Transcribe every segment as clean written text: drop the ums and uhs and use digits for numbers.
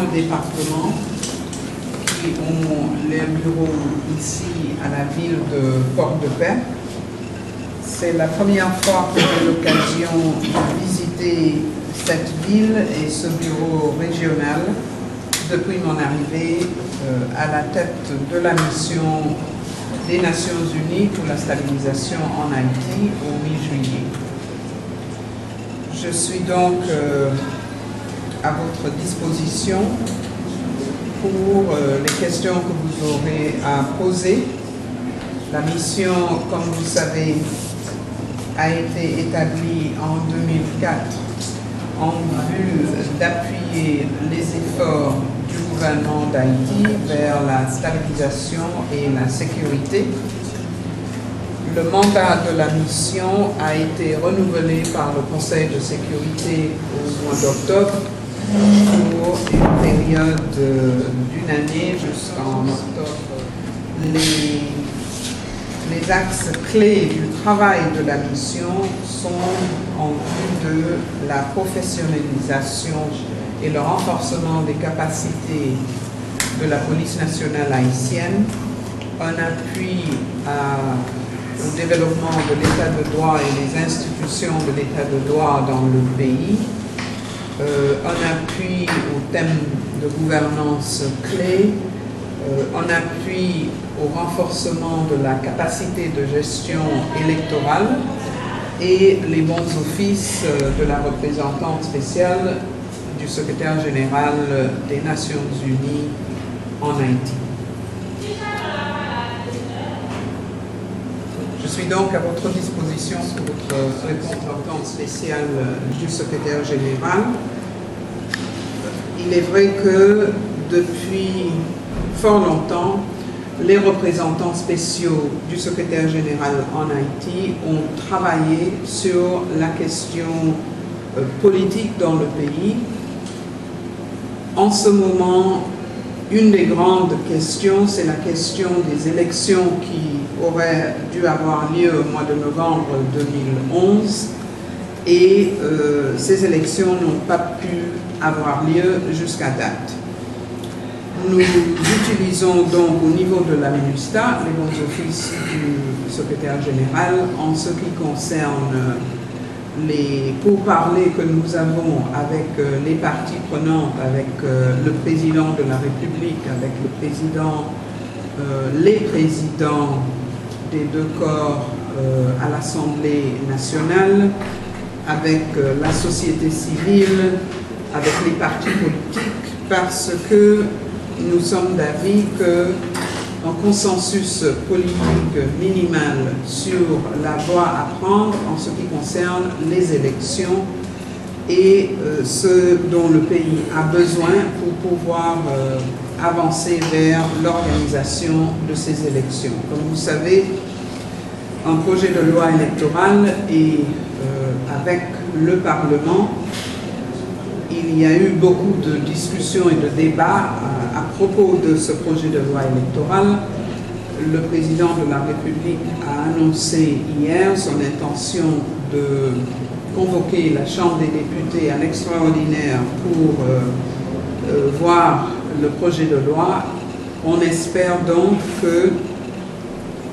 le département qui ont les bureaux ici à la ville de Port-de-Paix. C'est la première fois que j'ai l'occasion de visiter cette ville et ce bureau régional depuis mon arrivée à la tête de la mission des Nations Unies pour la stabilisation en Haïti au mi-juillet. Je suis donc à votre disposition pour les questions que vous aurez à poser. La mission, comme vous savez, a été établie en 2004 en vue d'appuyer les efforts du gouvernement d'Haïti vers la stabilisation et la sécurité. Le mandat de la mission a été renouvelé par le Conseil de sécurité au mois d'octobre pour une période d'une année jusqu'en octobre. Les axes clés du travail de la mission sont en vue de la professionnalisation et le renforcement des capacités de la police nationale haïtienne, un appui au développement de l'état de droit et des institutions de l'état de droit dans le pays, un appui aux thèmes de gouvernance clés, un appui au renforcement de la capacité de gestion électorale et les bons offices de la représentante spéciale du secrétaire général des Nations Unies en Haïti. Je suis donc à votre disposition pour votre représentante spéciale du secrétaire général. Il est vrai que depuis fort longtemps, les représentants spéciaux du secrétaire général en Haïti ont travaillé sur la question politique dans le pays. En ce moment, une des grandes questions, c'est la question des élections qui auraient dû avoir lieu au mois de novembre 2011 et ces élections n'ont pas pu avoir lieu jusqu'à date. Nous utilisons donc au niveau de la MINUSTAH les bons offices du secrétaire général en ce qui concerne les pourparlers que nous avons avec les parties prenantes, avec le président de la République, avec les présidents des deux corps à l'Assemblée nationale, avec la société civile, avec les partis politiques, parce que nous sommes d'avis qu'un consensus politique minimal sur la voie à prendre en ce qui concerne les élections est ce dont le pays a besoin pour pouvoir avancer vers l'organisation de ces élections. Comme vous savez, un projet de loi électorale et avec le Parlement, il y a eu beaucoup de discussions et de débats à propos de ce projet de loi électorale. Le président de la République a annoncé hier son intention de convoquer la Chambre des députés à l'extraordinaire pour voir le projet de loi. On espère donc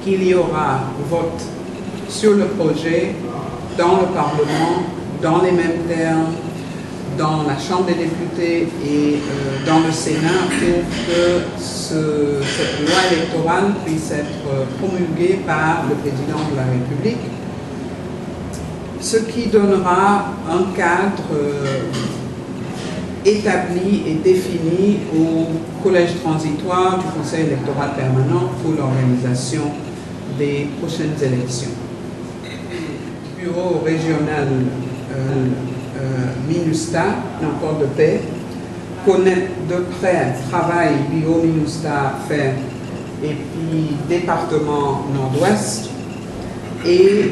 qu'il y aura vote sur le projet dans le Parlement, dans les mêmes termes, dans la Chambre des députés et dans le Sénat pour que cette loi électorale puisse être promulguée par le président de la République, ce qui donnera un cadre établi et défini au collège transitoire du Conseil électoral permanent pour l'organisation des prochaines élections. Le bureau régional MINUSTAH, dans Port-de-Paix, connaît de près le travail bureau MINUSTAH fait et puis département Nord-Ouest et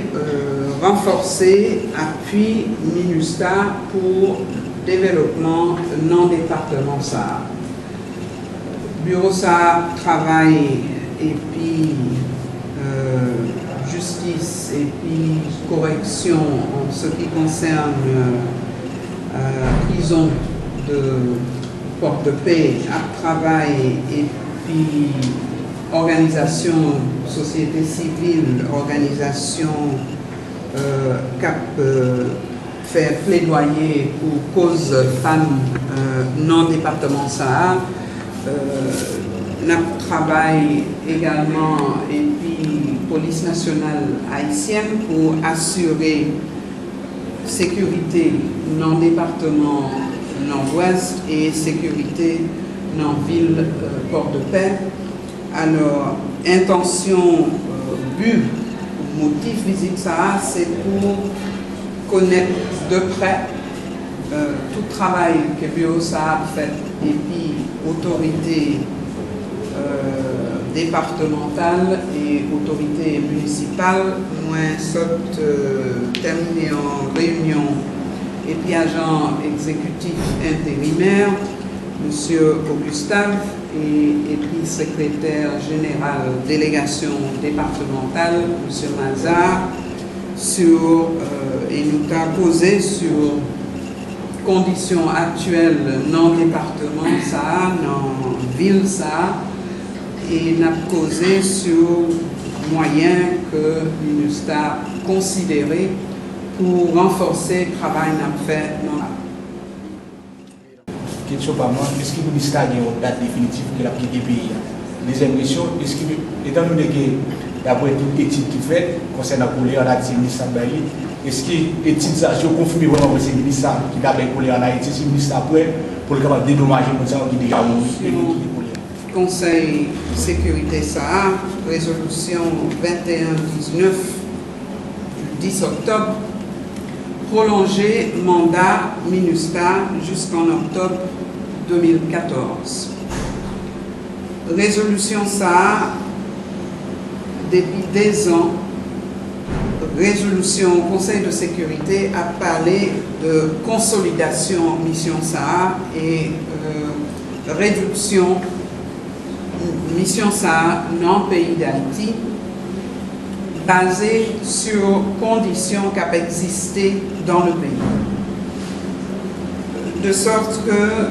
renforcer appui MINUSTAH pour développement non département ça. Bureau ça travaille et puis justice et puis correction en ce qui concerne prison de Port de Paix à travail et puis organisation, société civile, organisation cap faire plaidoyer pour cause femmes non département Sahara. Nous travaillons également et puis police nationale haïtienne pour assurer sécurité dans le département nord-ouest et sécurité dans la ville Port de Paix. Alors, intention, but, motif visite ça, c'est pour connaître de près tout le travail que Bureau ça a fait et puis autorité départementale et autorité municipale. Moi, saute terminé en réunion et puis agent exécutif intérimaire, M. Augustave, et puis secrétaire général délégation départementale, M. Mazar, et nous avons posé sur conditions actuelles dans le département, ça, dans la ville, ça, et nous avons causé sur moyens que le ministère a considéré pour renforcer le travail qu'on a fait dans la question par moi, est-ce que le ministère a une date définitive qu'il a quitté le pays? Deuxième question, est-ce que, étant donné que d'après toute étude qui fait concernant le colère en Haïti, le ministère Bailly, est-ce que l'étude a confirmé vraiment que c'est le ministère qui a fait colère en Haïti, si le ministère prêt pour le capable de dédommager les gens qui déjà ont Conseil de sécurité Sahara, résolution 2119 du 10 octobre, prolonger mandat MINUSTA jusqu'en octobre 2014. Résolution Sahara, depuis 2 ans, résolution Conseil de sécurité a parlé de consolidation mission Sahara et réduction mission Sahara dans le pays d'Haïti, basée sur conditions qui ont existé dans le pays. De sorte que le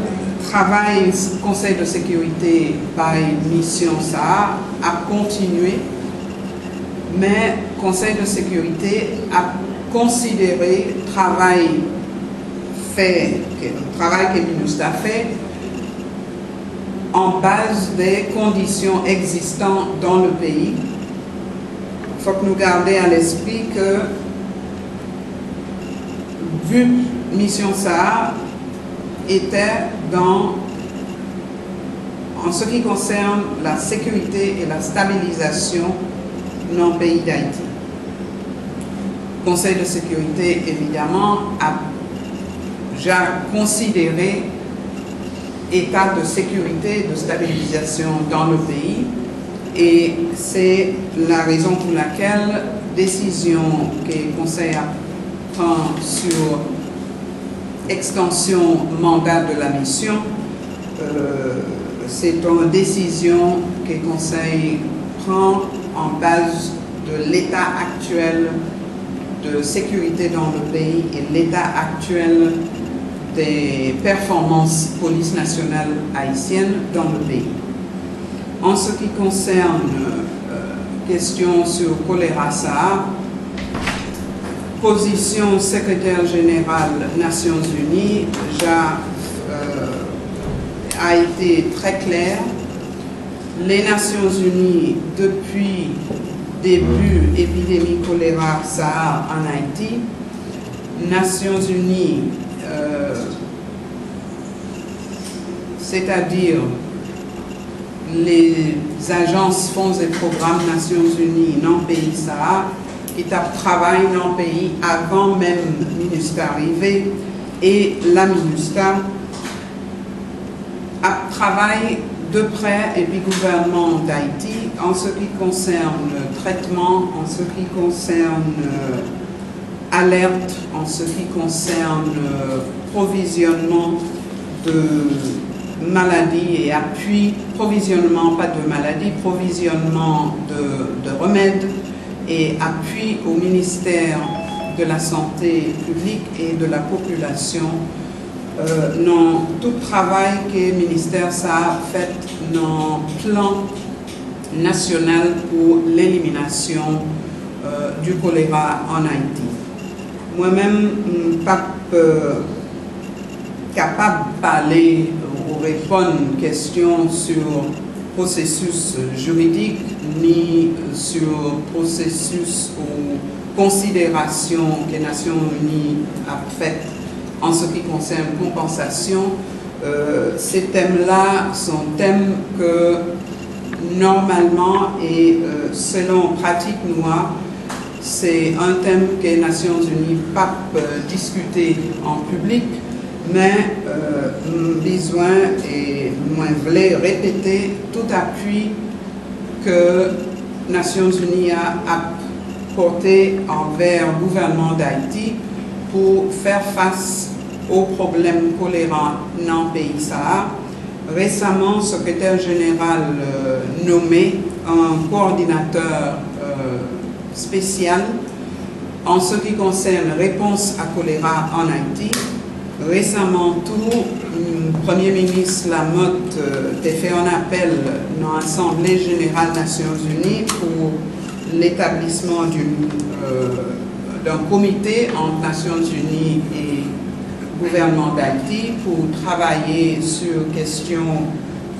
travail du Conseil de sécurité par mission Sahara a continué, mais le Conseil de sécurité a considéré le travail que le ministère a fait en base des conditions existantes dans le pays. Il faut que nous gardions à l'esprit que, vu mission Sahara était en ce qui concerne la sécurité et la stabilisation dans le pays d'Haïti. Le Conseil de sécurité, évidemment, a déjà considéré état de sécurité, de stabilisation dans le pays, et c'est la raison pour laquelle décision que le Conseil prend sur extension mandat de la mission, c'est une décision que le Conseil prend en base de l'état actuel de sécurité dans le pays et l'état actuel des performances police nationale haïtienne dans le pays. En ce qui concerne question sur choléra Sahara, position secrétaire général Nations Unies a été très claire. Les Nations Unies, depuis début épidémie choléra Sahara en Haïti, Nations Unies, c'est-à-dire les agences, fonds et programmes Nations Unies dans le pays Sahara, qui travaillent dans le pays avant même MINUSTA arrivé, et la MINUSTA travaille de près, et puis gouvernement d'Haïti, en ce qui concerne le traitement, en ce qui concerne alerte, en ce qui concerne provisionnement de maladies et appui, provisionnement, pas de maladies, provisionnement de remèdes et appui au ministère de la Santé publique et de la population dans tout travail que le ministère a fait dans le plan national pour l'élimination du choléra en Haïti. Moi-même, je ne suis pas capable de parler ou répondre aux questions sur le processus juridique ni sur le processus ou considération que les Nations Unies a fait en ce qui concerne la compensation. Ces thèmes-là sont thèmes que normalement et selon pratique noire, c'est un thème que les Nations Unies ne peuvent pas discuter en public, mais besoin et moi voulais répéter tout appui que les Nations Unies a porté envers le gouvernement d'Haïti pour faire face aux problèmes choléra dans le pays Sahara. Récemment, le secrétaire général nommé un coordinateur spécial en ce qui concerne réponse à choléra en Haïti. Récemment, tout le Premier ministre Lamotte a fait un appel dans l'Assemblée générale des Nations Unies pour l'établissement d'un comité entre Nations Unies et gouvernement d'Haïti pour travailler sur question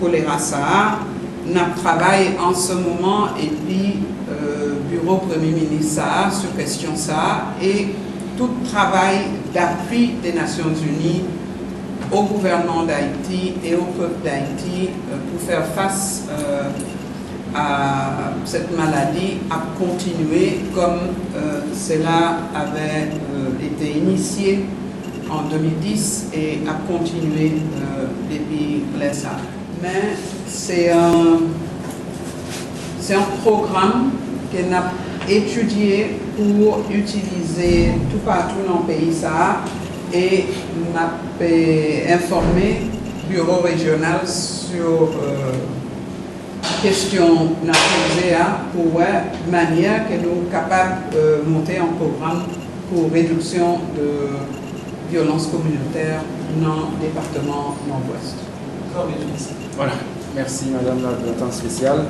choléra Sahara. Nous travaillons en ce moment et puis bureau Premier ministre Sahara sur question Sahara et tout travail d'appui des Nations Unies au gouvernement d'Haïti et au peuple d'Haïti pour faire face à cette maladie a continué comme cela avait été initié en 2010 et a continué depuis ça. Mais c'est un programme qu'on a étudié pour utiliser tout partout dans le pays ça et m'a informé le bureau régional sur question posée pour la manière que nous sommes capables de monter un programme pour réduction de violences communautaires dans le département nord-ouest. Voilà, merci Madame la représentante spéciale.